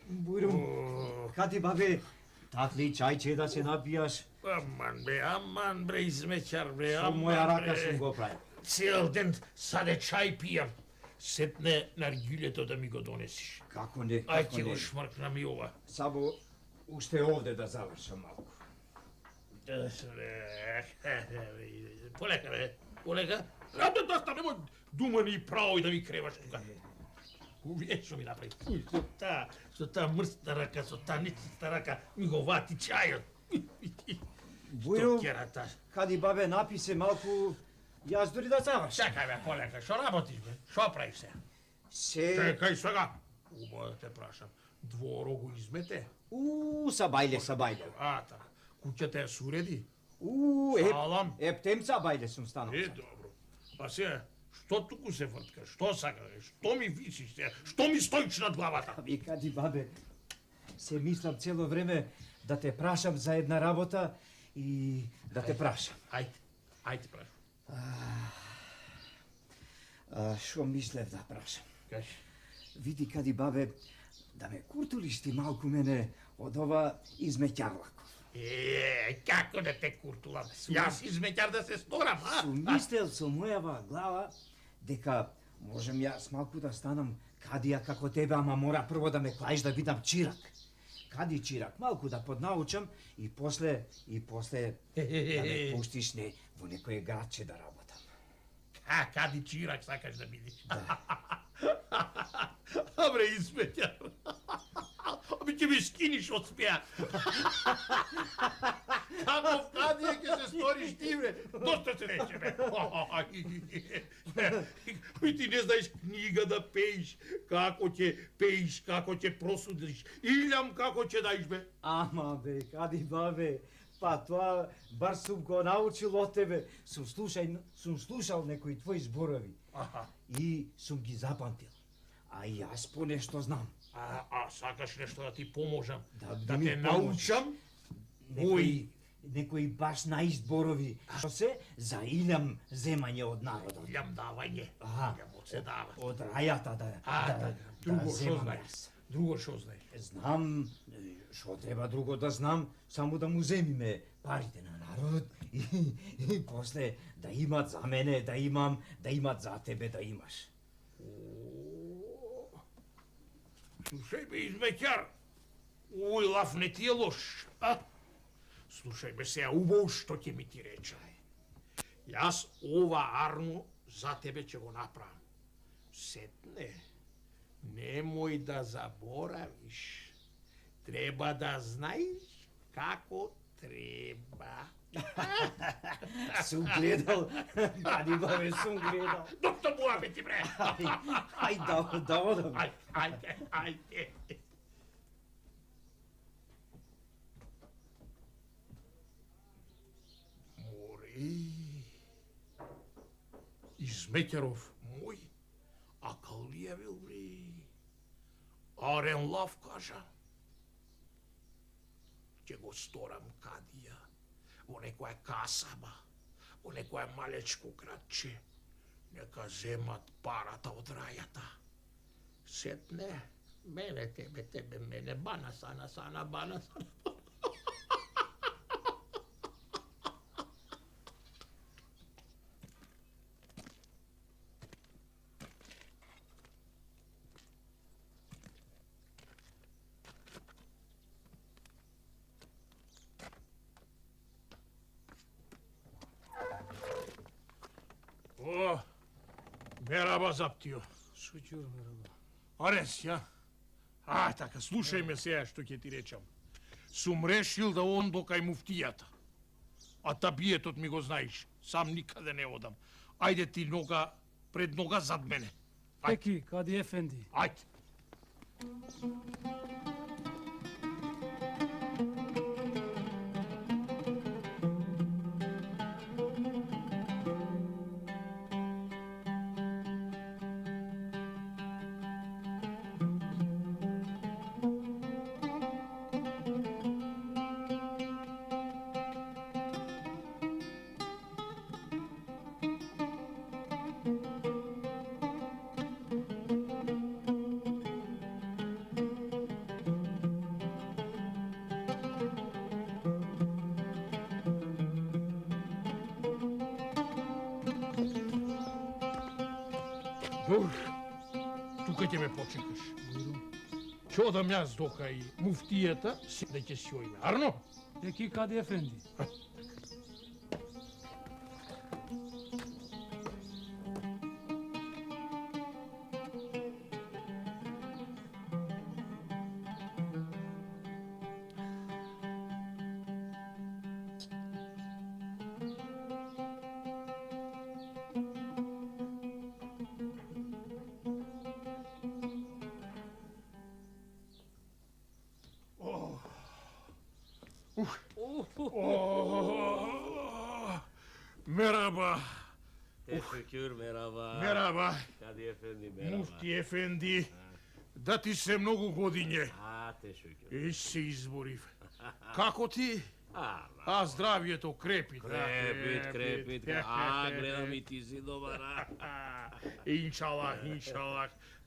Buyurun. Hadi babi, tatlı çay içe se napiješ. Aman bre, izmećar bre, Što moja raka sam go pravi. Cijel den sade čaj pijem. Setne nargiljeto da mi go donesiš. Kako ne, Aj kako ti ne. ošmrkna mi ova. Samo ušte ovde da završam malko. Poleka bre, poleka. Dosta, nemoj dumani pravo i da mi krevaš tuga. Uvijek što mi napravi. Što ta mrsta raka, što ta nicista raka mi go vati čaja. Bujru, kadi babe napise malku, ja zdori da završam. Čekaj me, poleka, što rabotiš be? Što praviš se? Čekaj svega. Ubo da te prašam. Dvorogu izmete? Sabajle. A, tako. Kuća te suredi? Salam. Temca bajle sam stano. Dobro. Pa se, što tuku se vrtka? Što sagradeš? Što mi visiš se? Što mi stojiš nad glavata? Vi kadi babe, se mislim cijelo vreme da te prašam za jedna rabota i da te prašam. Ajde prašam. Što mislev da prašam? Kaži. Vidi kadi babe, da me kurtuliš ti malku mene od ova izmećarlako. Kako da te kurtulam? Ja si izmećar da se storam, a? Sumislel su mojava glava, deka možem ja s malku da stanam kadija kako tebe, ama mora prvo da me klajiš da bidam čirak. Kadi čirak, malku da podnaučam i posle da me puštiš u nekoje grače da rabotam. Kadi čirak sakaš da vidiš? Da. A bre, izmećar. Abi će mi skiniš od smija. Kako kadije ke se storiš ti bre? Dosta se neće bre. Ti ne znaš knjiga da pejiš. Kako će pejiš, kako će prosudiš. Iljam kako će dajš be. Ama be, kadi babe. Pa to baš sam go naučil od tebe. Sam slušal nekoji tvoji zborovi. I sam gi zapamtil. A jaz po nešto znam. A sakaš nešto da ti pomožem? Da te naučam? Nekoji baš najzborovi. Što se za iljam zemanje od naroda. Iljam davanje. Iljam odsedava. Od rajata da zemam jas. Drugo što znaš? Znam, što treba drugo da znam, samo da mu zemime parite na narod i posle da imat za mene, da imat za tebe, da imaš. Slušaj me, izmećar, ovoj laf ne ti je loš, a? Slušaj me se, ja ubo što će mi ti reći. Jas ova armu za tebe će go napravim. Setne, nemoj da zaboraviš. Treba da znaš kako treba. Sam gledal, kadi babe, sam gledal. Dok to mora biti, bre! Aj, da odam. Ajde. Mori, izmećarov moj, a kao lijevil, bre, Арен лав кажа. Ќе го сторам кадија, во некоја касаба, во некоја малечко градче, нека земат парата од рајата. Сетне, мене, тебе, мене, бана, сана, бана, сана. О, мераба Заптио. Шутюр, мераба. Арес, ја? Така, слушај ме сега што ќе ти речам. Сум решил да он до кај муфтијата. А табиетот ми го знаеш, сам никаде не одам. Ајде ти нога пред нога зад мене. Пеки, Кади Ефенди. Ајде. Добро, тука ќе ме почекаш. Ќе одам јас до кај муфтијата, да ќе си ојме. Арно? Пеки, Кади Ефенди. Мераба. Teşekkür, merhaba. Мераба. Kadi Efendi, merhaba. Муфти Ефенди, да ти се многу годиње. Teşekkür. И се изборив. Како ти? A, Здравието крепи. krepit. Gledam i ti si dobar, Иншалах.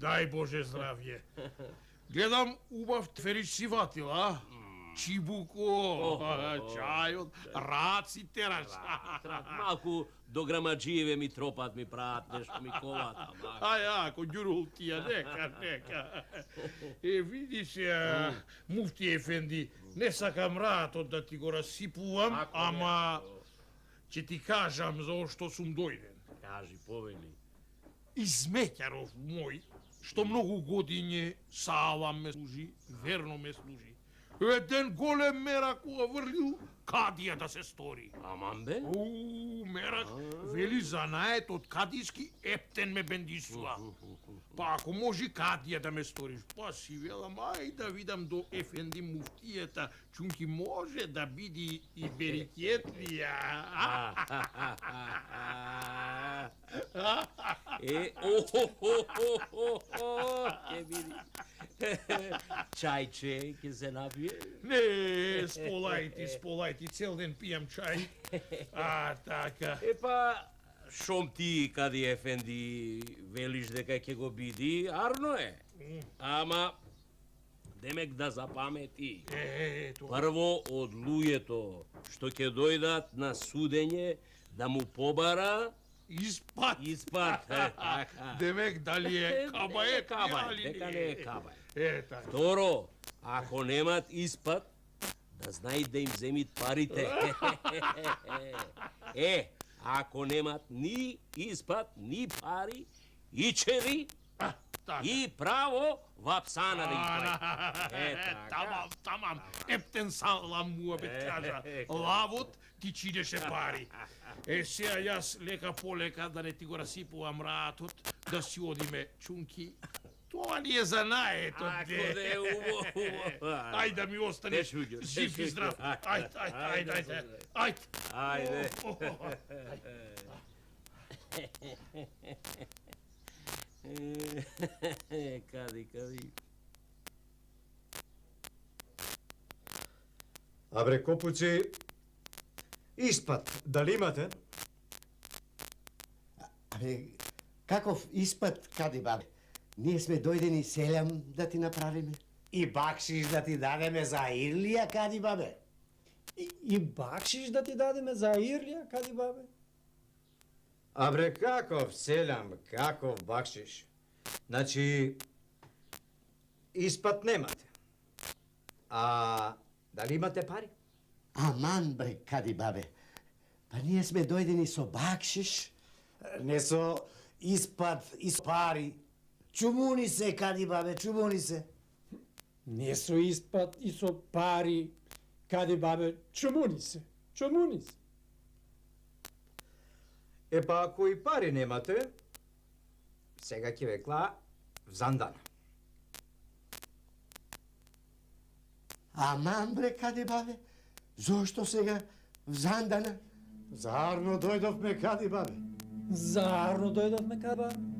Дај Боже здравје. Гледам убав тферич си ватил, а? Чибуко, чајот, раци тераш. Малку до грамаджиеве ми тропат ми прават, нешто ми ковата. Ако ѓурул тија, нека. Видиш, муфти Ефенди, не сакам раатот да ти го расипувам, ама ќе ти кажам за што сум дојден. Кажи, повели. Измеќаров мој, што многу годиње салам ме служи, верно ме служи. Еден голем мерак врлил, кадија да се стори. Аман бе? Мерак, вели занает од кадиски ептен ме бендисува. Па ако може кадија да ме сториш, па си велам, ај да видам до Ефенди муфтијата, чунки може да биди и берекетлија. Ќе биди. Чајче, ќе се напие? Не, сполајти, цел ден пијам чај. Така. Епа, шом ти, Кади Ефенди, велиш дека ќе го биди, арно е. Ама, демек да запамети. Прво од луѓето што ќе дојдат на судење да му побара Испат. Демек дали е кабајет, дека не е кабајет. Така. Второ, ако немат испат, да знаат да им земит парите. Ако немат ни испат, ни пари, и чери, и право вапсана да им плати. Тамам, ептен салам му кажа. Лавот ти чидеше пари. Сега јас лека полека да не ти го расипувам раатот, да си одиме, чунки. Тоа ни е занаетот, Ако да е убаво. Ајде да ми останеш жив и здрав. Ајде. Ајде. Кади. Абре, копуци, изпад, дали имате? Абе, каков испад, Кади бабе? Ние сме дојдени селям да ти направиме. И бакшиш да ти дадеме за Ирлија, Кади бабе? И бакшиш да ти дадеме за Ирлија, Кади бабе? Абре, каков селям, каков бакшиш? Значи, изпад немате. А дали имате пари? Аман, бре, Кади бабе. Па ние сме дојдени со бакшиш. Не со испад и со пари. Чумуни се, Кади бабе, чумуни се. Не со испад и со пари, Кади бабе, чумуни се, чумуни се. Па ако и пари немате, сега ќе ве кла взандана. Аман, бре, Кади бабе. Зошто сега взандана? Заарно дојдовме, Кади бабе. Заарно дојдовме, Кади бабе.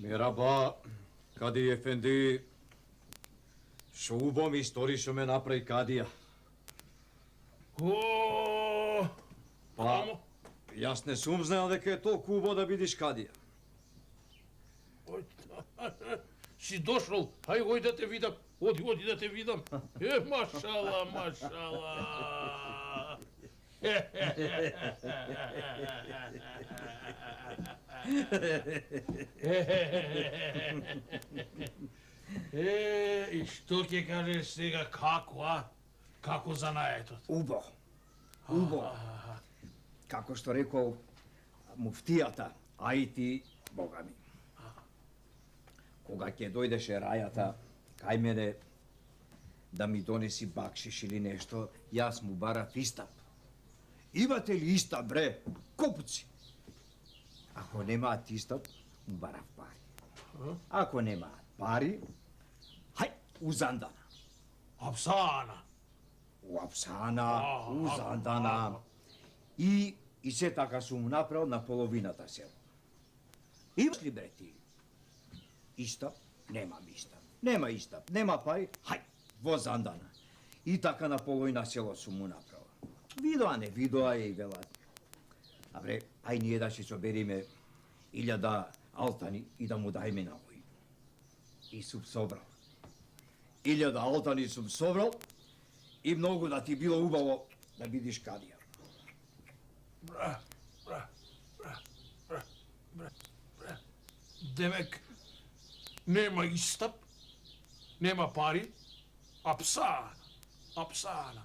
Мераба, Кади ефенди, шо убом истори шо ме направи Кадија. О, Па, јас не сум знаел дека е толку убаво да бидиш Кадија. си дошол, ај да те видам, оди да те видам. Машала, машала. И што ќе кажеш сега, како, а? Како занаетот? Убо. Како што рекол муфтијата, а и ти, Бога ми. Кога ќе дојдеше рајата кај мене да ми донеси бакшиш или нешто, јас му барав Истап. Имате ли Истап, бре? Копуци. Ако немаат Истап, му барав пари. Ако немаат пари, хај, у Зандана. Апсана. У Апсана, у Зандана. И се така сум направил на половината село. Имаш ли, бре, ти? Истап? Немам Истап. Нема Истап, нема пари, хај, во Зандана. И така на половина село сум му направил. Видоа, не видоа и велат. А бре, ај ние да се собериме 1000 алтани и да му дајме на овој. И сум собрал. 1000 алтани сум собрал и многу да ти било убаво да бидиш кадија. Демек, нема Истап, нема пари, Апсана.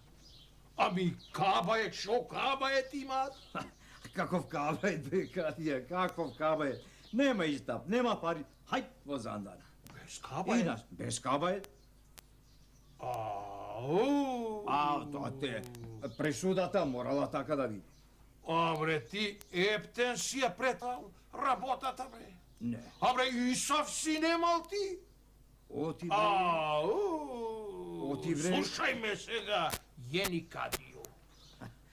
Ами кабајет, шо кабајет имаат? Каков кабајет, бе, кадија, каков кабајет. Нема Истап, нема пари, хај во Зандана. Без И кабајет? нас, без кабајет. Ау. Тоа те, пресудата морала така да биде. Абре, ти ептен си ја претал работата, бре. Не. Абре, Исав си немал ти? Оти, бре. Ау. Оти, бре. Слушај ме сега, Јени Кадио.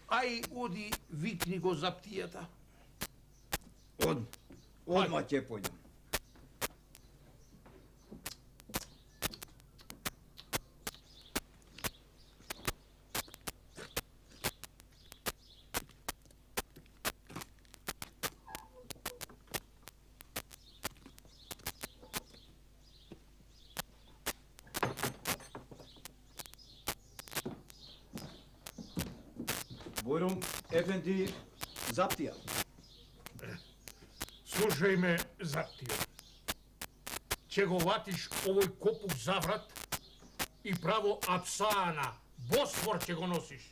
Ај, оди, викни го за птијата. Одма ќе појдам. Бојрум, ефенди, заптија. Слушај ме, Заптио. Ќе го ватиш овој копук за врат и право Апсана, Босфор ќе го носиш.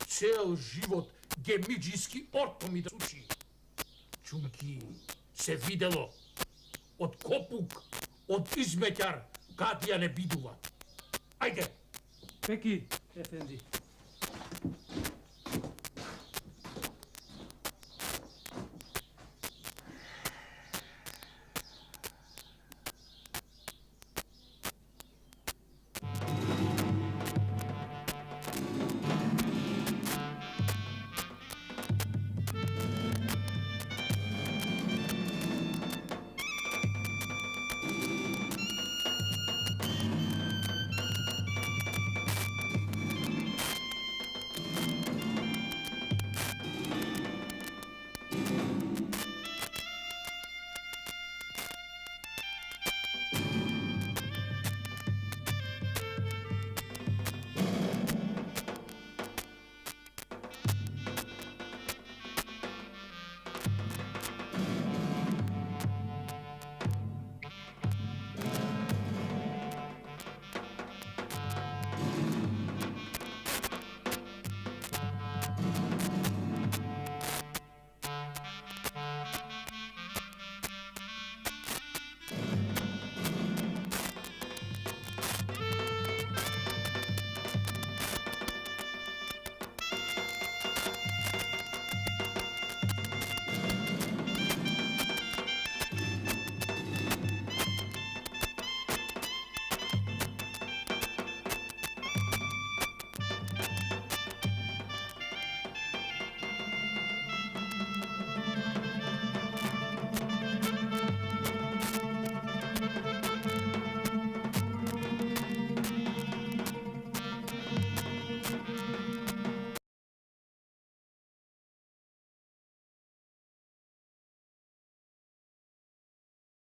Цел живот гемиджиски орто ми да сучи. Чунки, се видело. Од копук, од измеќар, кадија не бидува. Ајде! Пеки, ефенди.